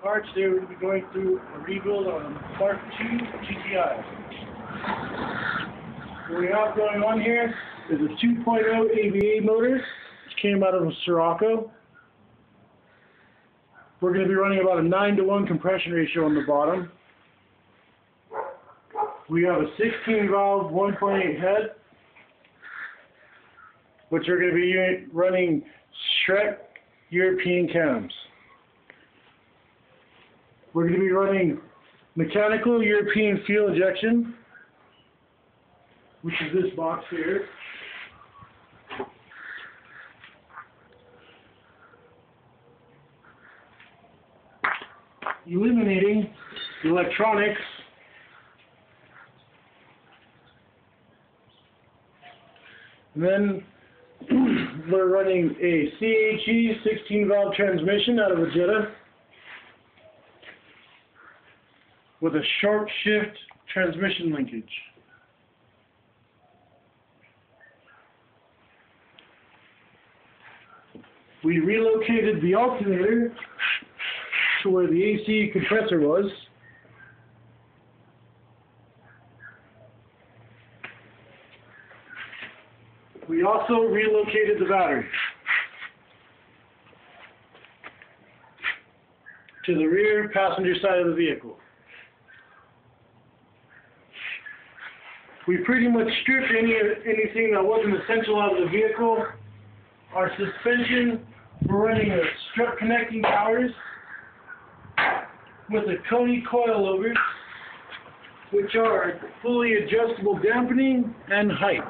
Alright, today we're going to be going through a rebuild on Mark II GTI. What we have going on here is a 2.0 AVA motor, which came out of a Sirocco. We're going to be running about a 9-to-1 compression ratio on the bottom. We have a 16-valve 1.8 head, which are going to be running Shrek European cams. We're going to be running mechanical European fuel injection, which is this box here. Eliminating the electronics and then we're running a CHE 16-valve transmission out of a Jetta with a short shift transmission linkage. We relocated the alternator to where the AC compressor was. We also relocated the battery to the rear passenger side of the vehicle. We pretty much stripped anything that wasn't essential out of the vehicle. Our suspension, we're running a strut connecting towers with a Coney coilovers, which are fully adjustable dampening and height.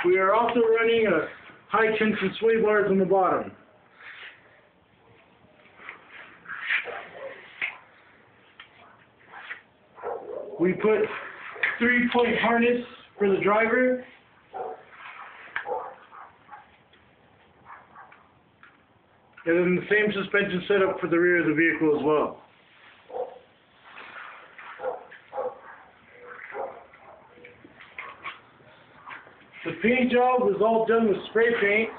We are also running a high tension sway bars on the bottom. We put 3-point harness for the driver. And then the same suspension setup for the rear of the vehicle as well. The paint job was all done with spray paint.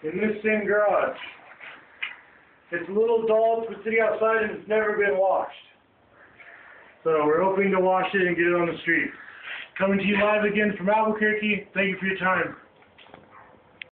In this same garage. It's a little dull, it's been sitting outside and it's never been washed. So we're hoping to wash it and get it on the street. Coming to you live again from Albuquerque. Thank you for your time.